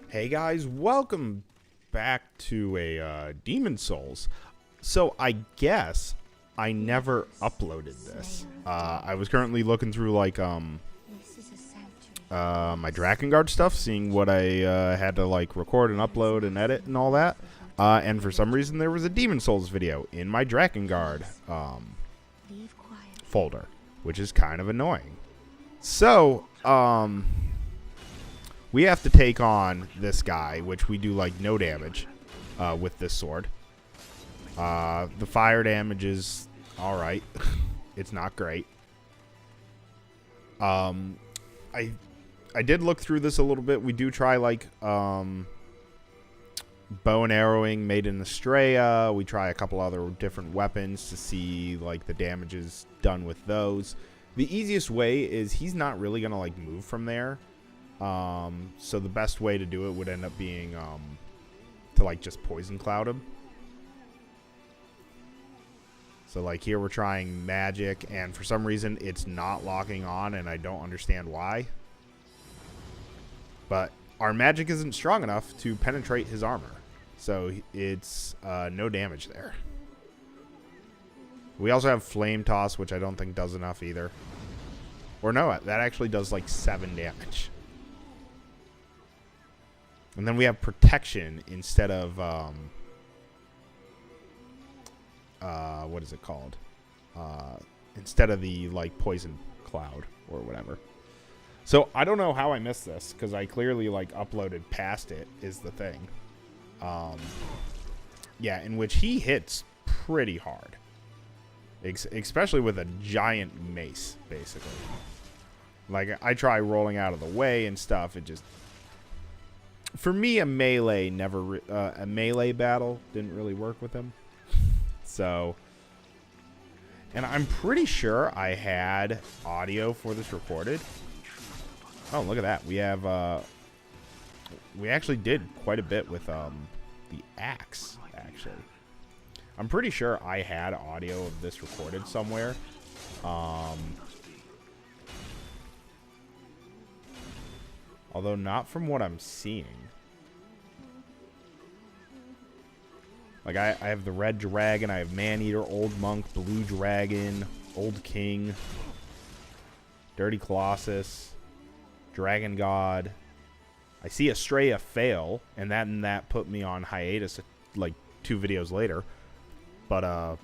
Hey guys, welcome back to a Demon Souls. So I guess I never uploaded this. I was currently looking through like my Drakengard stuff, seeing what I had to like record and upload and edit and all that. And for some reason there was a Demon Souls video in my Drakengard folder, which is kind of annoying. So, we have to take on this guy, which we do like no damage with this sword. The fire damage is alright. It's not great. I did look through this a little bit. We do try like bow and arrowing, Maiden Astrea. We try a couple other different weapons to see like the damages done with those. The easiest way is he's not really gonna like move from there. So the best way to do it would end up being to like just poison cloud him. So like here we're trying magic, and for some reason it's not locking on, and I don't understand why. But our magic isn't strong enough to penetrate his armor, so it's no damage there. We also have flame toss, which I don't think does enough either. Or no, that actually does like 7 damage. And then we have protection instead of, what is it called? Instead of the, like, poison cloud or whatever. So, I don't know how I missed this, because I clearly, like, uploaded past it, is the thing. Yeah, in which he hits pretty hard. Especially with a giant mace, basically. Like, I try rolling out of the way and stuff, it just... For me, a melee battle didn't really work with him. So, and I'm pretty sure I had audio for this recorded. Oh, look at that. We have, we actually did quite a bit with, the axe, actually. I'm pretty sure I had audio of this recorded somewhere. Although not from what I'm seeing. Like, I have the Red Dragon, I have Man-Eater, Old Monk, Blue Dragon, Old King, Dirty Colossus, Dragon God. I see Astrea fail, and that put me on hiatus, like, 2 videos later. But,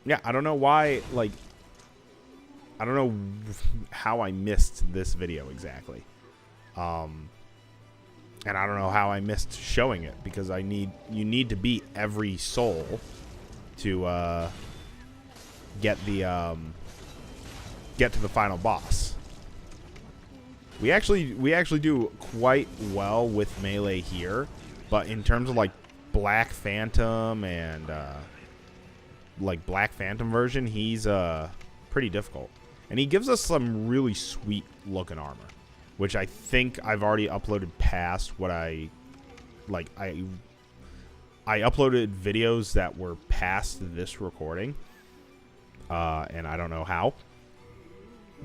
yeah, I don't know why, like, I don't know how I missed this video exactly. And I don't know how I missed showing it, because you need to beat every soul to get to the final boss. We actually do quite well with melee here, but in terms of like Black Phantom and like Black Phantom version, he's pretty difficult, and he gives us some really sweet looking armor, which I think I've already uploaded past what I uploaded videos that were past this recording, and I don't know how,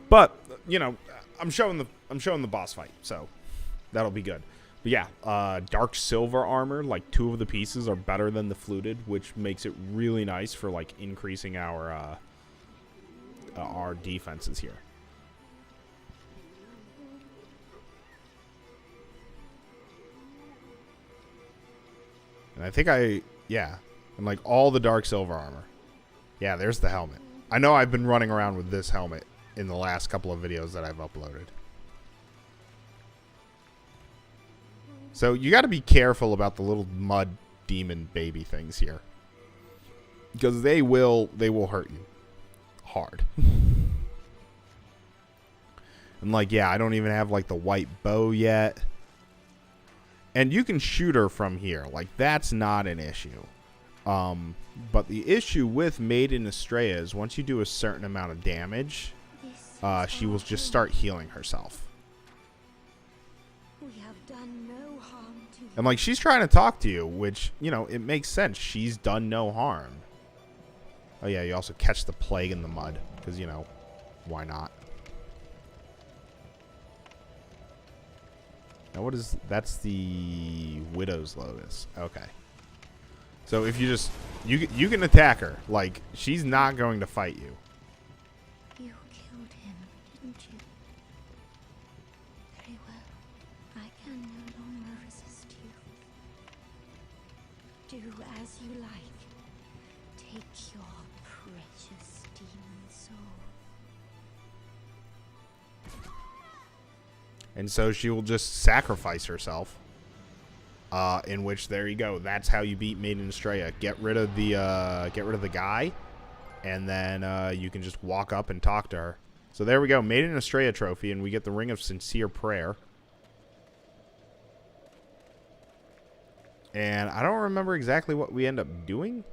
but you know, I'm showing the boss fight, so that'll be good. But yeah, dark silver armor, like 2 of the pieces are better than the fluted, which makes it really nice for like increasing our defenses here. And I think and like all the dark silver armor. Yeah, there's the helmet. I know I've been running around with this helmet in the last couple of videos that I've uploaded. So you got to be careful about the little mud demon baby things here, because they will hurt you hard. And like, yeah, I don't even have like the white bow yet. And you can shoot her from here. Like, that's not an issue. But the issue with Maiden Astrea is once you do a certain amount of damage, she will just start healing herself. We have done no harm to you. And, like, she's trying to talk to you, which, you know, it makes sense. She's done no harm. Oh, yeah, you also catch the plague in the mud. Because, you know, why not? Now what is... That's the Widow's Lotus. Okay. So if you just... You can attack her. Like, she's not going to fight you. You killed him, didn't you? Very well. I can no longer resist you. Do as you like. Take your precious demon soul. And so she will just sacrifice herself. In which, there you go. That's how you beat Maiden Astrea. Get rid of the guy, and then you can just walk up and talk to her. So there we go, Maiden Astrea trophy, and we get the Ring of Sincere Prayer. And I don't remember exactly what we end up doing,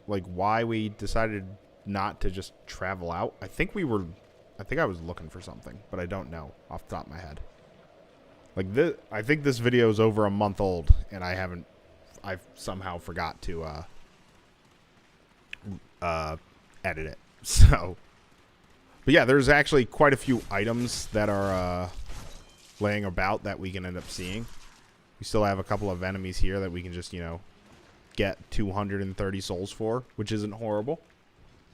like why we decided not to just travel out. I think I was looking for something, but I don't know off the top of my head. Like this, I think this video is over a month old, and I've somehow forgot to edit it. So, but yeah, there's actually quite a few items that are laying about that we can end up seeing. We still have a couple of enemies here that we can just, you know, get 230 souls for, which isn't horrible.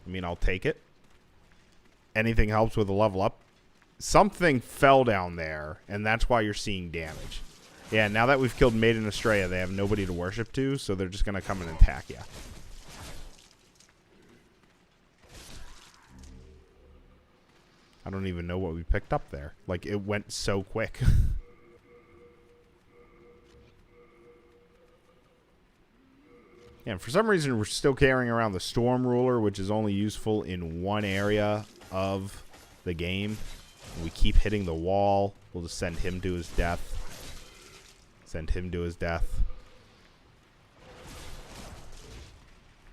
I mean, I'll take it. Anything helps with a level up. Something fell down there, and that's why you're seeing damage. Yeah, now that we've killed Maiden Astrea, they have nobody to worship to, so they're just going to come and attack you. I don't even know what we picked up there. Like, it went so quick. Yeah, and for some reason, we're still carrying around the Storm Ruler, which is only useful in one area of the game. We keep hitting the wall. We'll just send him to his death. Send him to his death.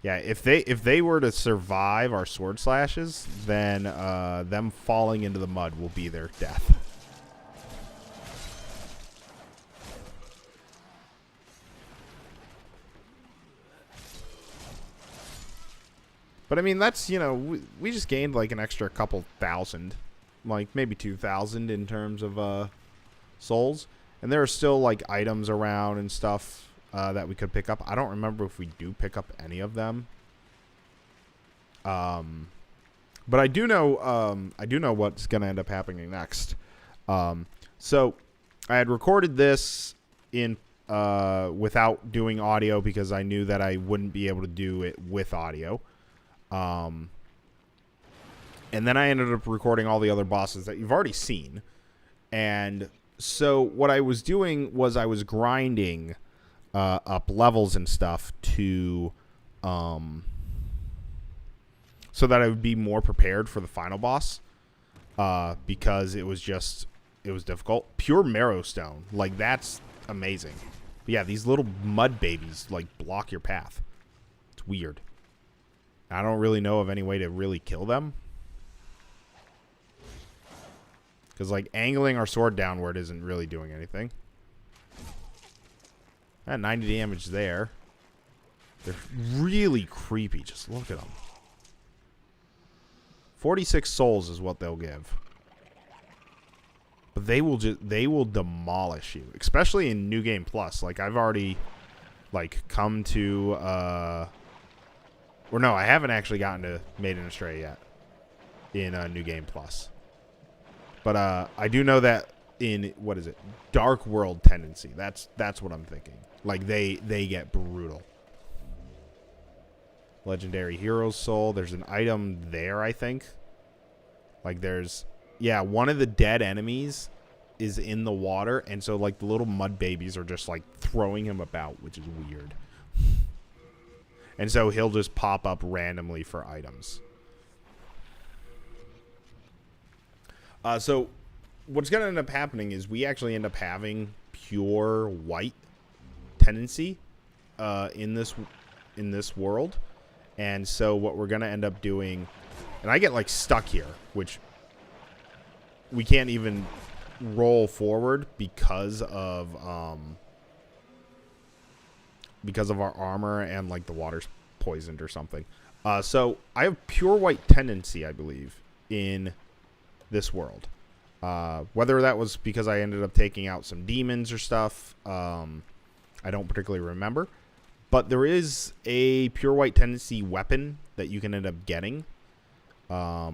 Yeah, if they were to survive our sword slashes, then them falling into the mud will be their death. But I mean, that's, you know, we just gained like an extra couple thousand. Like maybe 2,000 in terms of souls, and there are still like items around and stuff that we could pick up. I don't remember if we do pick up any of them. But I do know what's gonna end up happening next. So I had recorded this in without doing audio because I knew that I wouldn't be able to do it with audio. And then I ended up recording all the other bosses that you've already seen. And so what I was doing was I was grinding up levels and stuff to so that I would be more prepared for the final boss. Because it was difficult. Pure Marrowstone. Like, that's amazing. But yeah, these little mud babies, like, block your path. It's weird. I don't really know of any way to really kill them. Because, like, angling our sword downward isn't really doing anything. 90 damage there. They're really creepy. Just look at them. 46 souls is what they'll give. But they will demolish you. Especially in New Game Plus. Like, I've already, like, come to, or no, I haven't actually gotten to Maiden Astrea yet. In New Game Plus. But I do know that in, what is it, Dark World Tendency. That's what I'm thinking. Like, they get brutal. Legendary Hero's Soul. There's an item there, I think. Like, there's, yeah, one of the dead enemies is in the water, and so, like, the little mud babies are just, like, throwing him about, which is weird. And so he'll just pop up randomly for items. So what's going to end up happening is we actually end up having pure white tendency in this world. And so what we're going to end up doing, and I get like stuck here, which we can't even roll forward because of our armor and like the water's poisoned or something. So I have pure white tendency, I believe, in this world. Whether that was because I ended up taking out some demons or stuff, I don't particularly remember. But there is a Pure White Tendency weapon that you can end up getting. Yeah,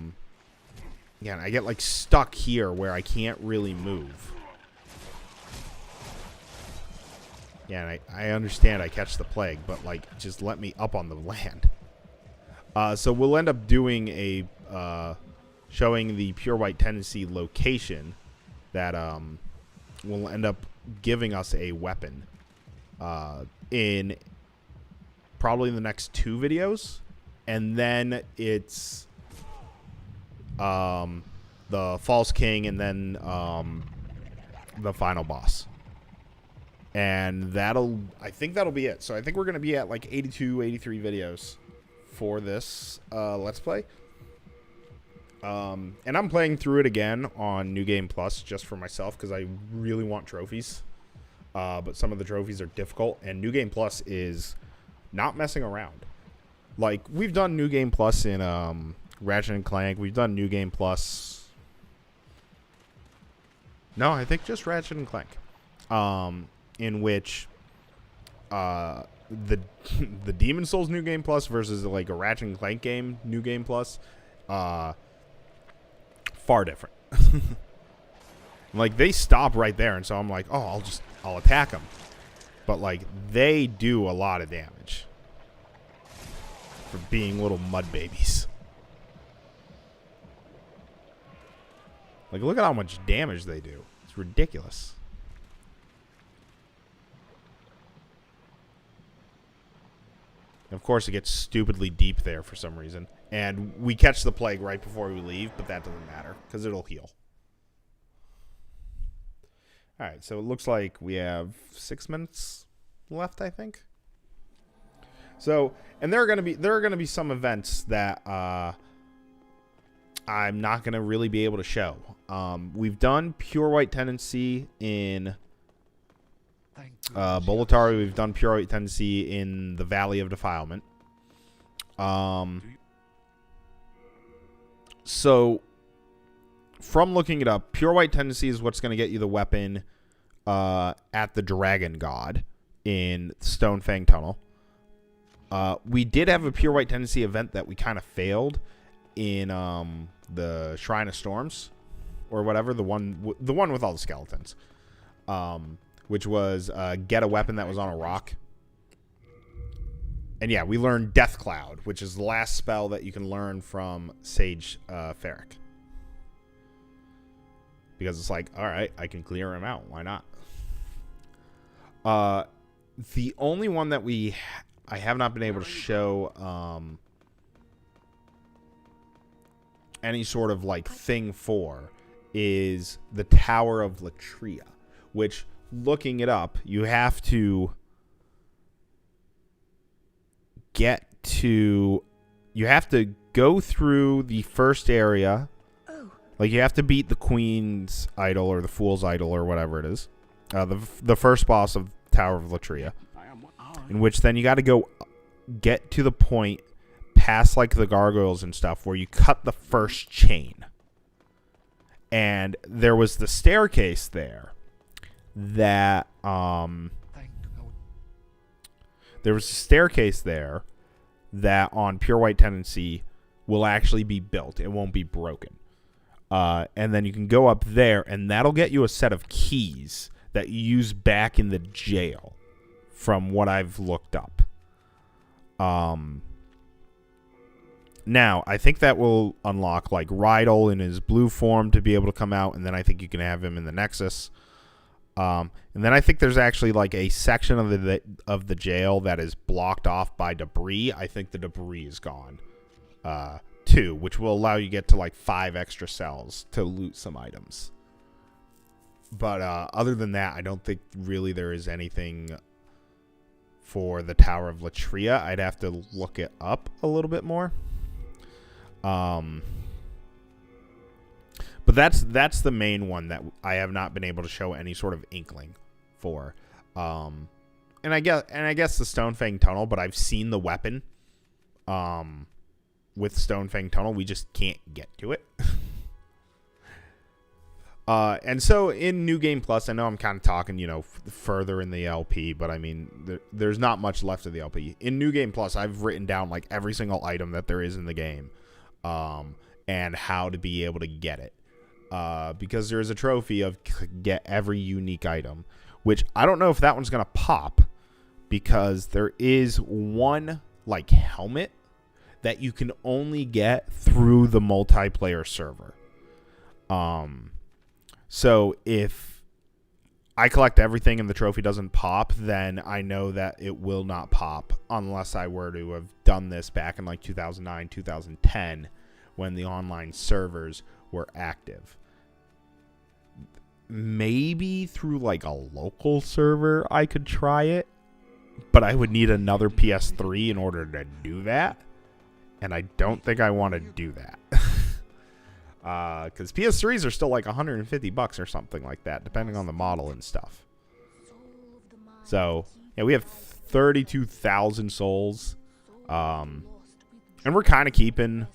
I get like stuck here where I can't really move. Yeah, and I understand I catch the plague, but like just let me up on the land. So we'll end up doing a showing the Pure White Tendency location that will end up giving us a weapon in probably the next 2 videos, and then it's the False King, and then the final boss. And I think that'll be it. So I think we're going to be at like 82, 83 videos for this Let's Play. And I'm playing through it again on New Game Plus just for myself because I really want trophies. But some of the trophies are difficult, and New Game Plus is not messing around. Like, we've done New Game Plus in Ratchet and Clank. We've done New Game Plus. No, I think just Ratchet and Clank. In which the Demon Souls New Game Plus versus like a Ratchet and Clank game New Game Plus, far different. Like, they stop right there, and so I'm like, oh, I'll attack them. But like, they do a lot of damage for being little mud babies. Like, look at how much damage they do. It's ridiculous. Of course, it gets stupidly deep there for some reason. And we catch the plague right before we leave, but that doesn't matter because it'll heal. All right, so it looks like we have 6 minutes left, I think. So, and there are going to be some events that I'm not going to really be able to show. We've done Pure White Tendency in Boletari. We've done Pure White Tendency in the Valley of Defilement. So, from looking it up, Pure White Tendency is what's going to get you the weapon at the Dragon God in Stonefang Tunnel. We did have a Pure White Tendency event that we kind of failed in the Shrine of Storms, or whatever, the one with all the skeletons, which was get a weapon that was on a rock. And yeah, we learned Death Cloud, which is the last spell that you can learn from Sage Ferric. Because it's like, all right, I can clear him out. Why not? The only one that I have not been able to show any sort of like thing for is the Tower of Latria, which, looking it up, you have to go through the first area. Like, you have to beat the Queen's Idol or the Fool's Idol or whatever it is. The first boss of Tower of Latria. In which then you got to go get to the point past, like, the gargoyles and stuff where you cut the first chain. And there was the staircase there that, there was a staircase there that on Pure White Tendency will actually be built. It won't be broken. And then you can go up there, and that'll get you a set of keys that you use back in the jail, from what I've looked up. Now, I think that will unlock, like, Rydal in his blue form to be able to come out, and then I think you can have him in the Nexus. And then I think there's actually, like, a section of the jail that is blocked off by debris. I think the debris is gone, too, which will allow you to get to, like, 5 extra cells to loot some items. But other than that, I don't think really there is anything for the Tower of Latria. I'd have to look it up a little bit more. But that's the main one that I have not been able to show any sort of inkling for. And I guess the Stonefang Tunnel, but I've seen the weapon with Stonefang Tunnel. We just can't get to it. And so in New Game Plus, I know I'm kind of talking, you know, further in the LP, but I mean, there's not much left of the LP. In New Game Plus, I've written down like every single item that there is in the game, and how to be able to get it. Because there is a trophy of get every unique item, which I don't know if that one's going to pop, because there is one like helmet that you can only get through the multiplayer server. So if I collect everything and the trophy doesn't pop, then I know that it will not pop unless I were to have done this back in like 2009, 2010, when the online servers were active. Maybe through like a local server I could try it, but I would need another PS3 in order to do that, and I don't think I want to do that. Because PS3s are still like $150 or something like that, depending on the model and stuff. So, yeah, we have 32,000 souls. And we're kind of keeping,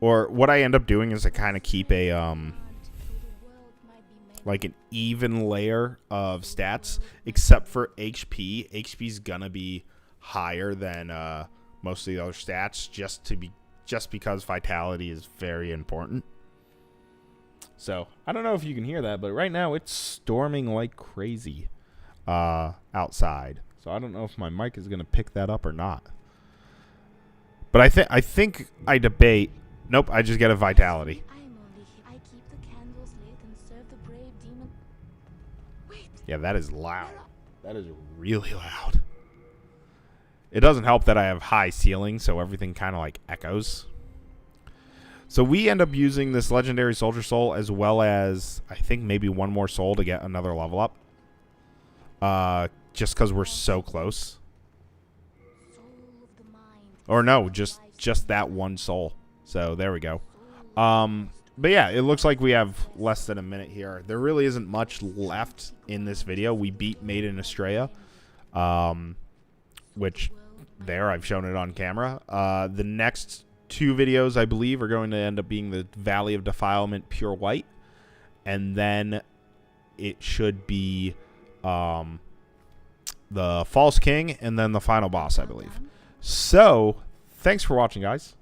or what I end up doing is I kind of keep a, like an even layer of stats, except for HP. HP's gonna be higher than most of the other stats, just because vitality is very important. So, I don't know if you can hear that, but right now it's storming like crazy outside. So, I don't know if my mic is going to pick that up or not. But I think I debate. Nope, I just get a vitality. I keep the candles lit and serve the brave demon. Wait. Yeah, that is loud. That is really loud. It doesn't help that I have high ceiling, so everything kind of like echoes. So we end up using this legendary soldier soul as well as I think maybe one more soul to get another level up. Just because we're so close. Or no, just that one soul. So there we go. But yeah, it looks like we have less than a minute here. There really isn't much left in this video. We beat Maiden Astrea, which there I've shown it on camera. The next two videos, I believe, are going to end up being the Valley of Defilement Pure White, and then it should be the False King, and then the final boss, I believe. So thanks for watching, guys.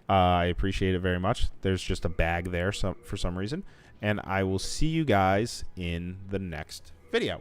I appreciate it very much. There's just a bag there for some reason, and I will see you guys in the next video.